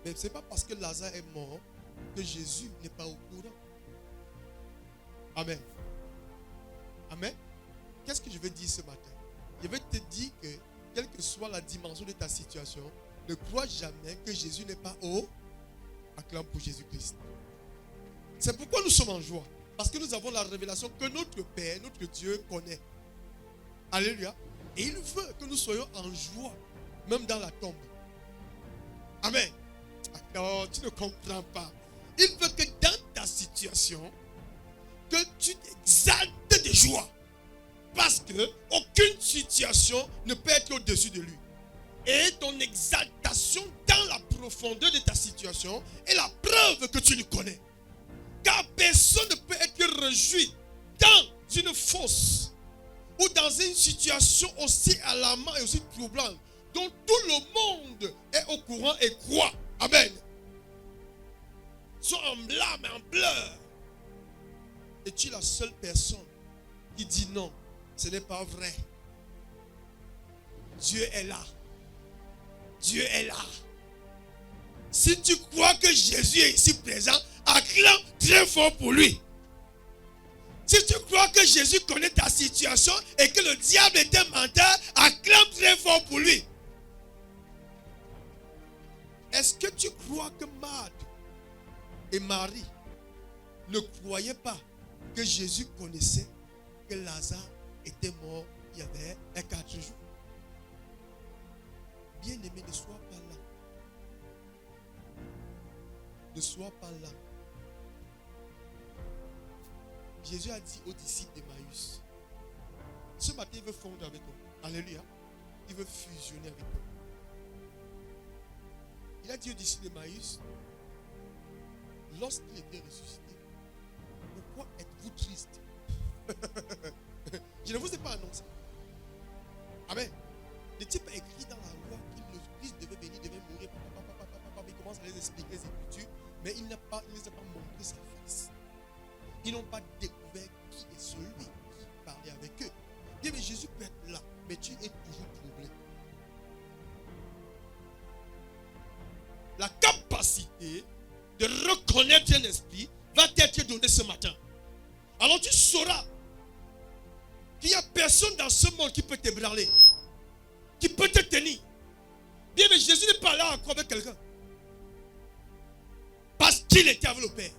Mais ce n'est pas parce que Lazare est mort que Jésus n'est pas au courant. Amen. Amen. Qu'est-ce que je veux dire ce matin? Je veux te dire que, quelle que soit la dimension de ta situation, ne crois jamais que Jésus n'est pas au. Acclame pour Jésus-Christ. C'est pourquoi nous sommes en joie. Parce que nous avons la révélation que notre Père, notre Dieu connaît. Alléluia. Et il veut que nous soyons en joie, même dans la tombe. Amen. Non, tu ne comprends pas. Il veut que dans ta situation, que tu t'exaltes de joie. Parce que aucune situation ne peut être au-dessus de lui. Et ton exaltation dans la profondeur de ta situation est la preuve que tu le connais. Car personne ne peut être réjoui dans une fosse ou dans une situation aussi alarmante et aussi troublante dont tout le monde est au courant et croit. Amen. Ils sont en larmes et en pleurs. Et tu es la seule personne qui dit non, ce n'est pas vrai. Dieu est là. Dieu est là. Si tu crois que Jésus est ici présent, acclame très fort pour lui. Si tu crois que Jésus connaît ta situation et que le diable est un menteur, acclame très fort pour lui. Est-ce que tu crois que Marthe et Marie ne croyaient pas que Jésus connaissait que Lazare était mort il y avait 4 jours? Bien-aimé, ne sois pas là. Ne sois pas là. Jésus a dit aux disciples d'Emmaüs, ce matin il veut fondre avec toi. Alléluia. Il veut fusionner avec toi. Il a dit aux disciples d'Emmaüs, lorsqu'il était ressuscité, pourquoi êtes-vous triste? Je ne vous ai pas annoncé. Amen. Le type a écrit dans la loi que le Christ devait venir, devait mourir. Il commence à les expliquer les Écritures, mais il ne les a pas montré sa face. Ils n'ont pas découvert qui est celui qui parlait avec eux. Bien, mais Jésus peut être là, mais tu es toujours troublé. La capacité de reconnaître un esprit va t'être donnée ce matin. Alors tu sauras qu'il n'y a personne dans ce monde qui peut t'ébranler, qui peut te tenir. Bien, mais Jésus n'est pas là encore avec quelqu'un. Parce qu'il était avec le Père.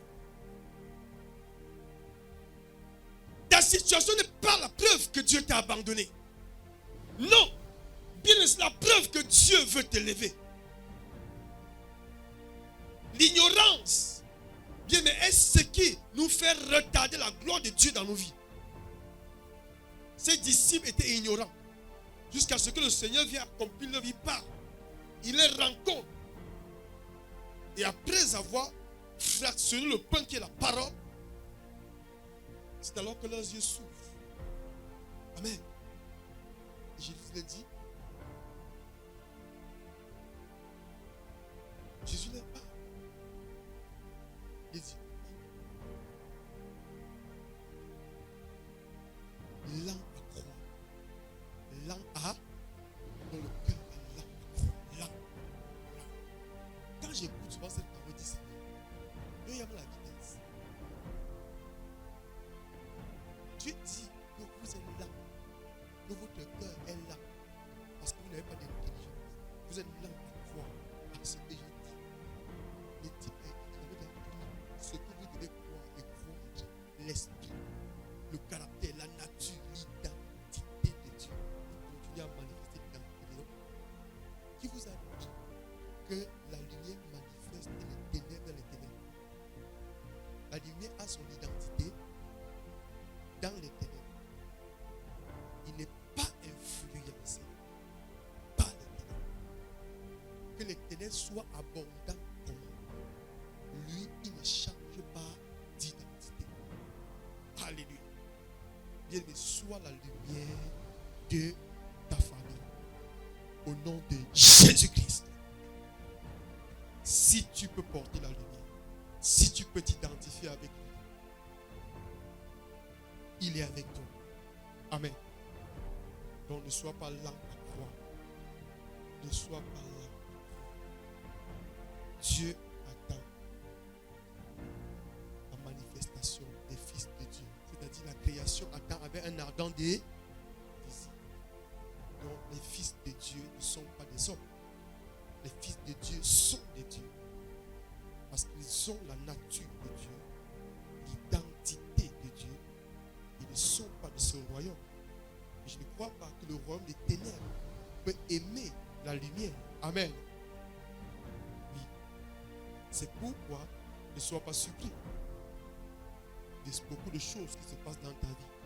Ta situation n'est pas la preuve que Dieu t'a abandonné. Non. Bien, c'est la preuve que Dieu veut t'élever. L'ignorance, bien, mais est-ce ce qui nous fait retarder la gloire de Dieu dans nos vies? Ces disciples étaient ignorants jusqu'à ce que le Seigneur vienne accomplir leur vie par. Il les rencontre. Et après avoir fractionné le pain qui est la parole, c'est alors que leurs yeux s'ouvrent. Amen. Et Jésus leur dit, Jésus n'est pas. Il dit, l'un à croire, l'un à, dans le cœur, l'un à croire, l'un. Quand j'écoute souvent cette parole, je dis, il y a la vitesse. Dieu dit que vous êtes là, que votre cœur est là, parce que vous n'avez pas d'intelligence. Vous êtes là à croire à ce que j'ai dit. Les types, ce que vous devez croire et croire, l'esprit, le caractère, la nature, l'identité de Dieu. Continuez à manifester l'identité de Dieu. Qui vous a dit que la lumière manifeste les ténèbres dans les ténèbres? La lumière a son identité dans les ténèbres. Il n'est pas influencé par les ténèbres. Que les ténèbres soient abondantes pour lui. Lui, il ne change pas d'identité. Alléluia. Bien, mais sois la lumière de ta famille. Au nom de Jésus-Christ. Si tu peux porter la lumière, si tu peux t'identifier avec lui, il est avec toi. Amen. Donc ne sois pas là à croire. Ne sois pas là. Dieu attend la manifestation des fils de Dieu. C'est-à-dire la création attend avec un ardent désir. Donc les fils de Dieu ne sont pas des hommes. Les fils de Dieu sont des dieux. Parce qu'ils ont la nature de Dieu, l'identité de Dieu. Ils ne sont pas de ce royaume. Et je ne crois pas que le royaume des ténèbres peut aimer la lumière. Amen. Oui. C'est pourquoi ne sois pas surpris de beaucoup de choses qui se passent dans ta vie.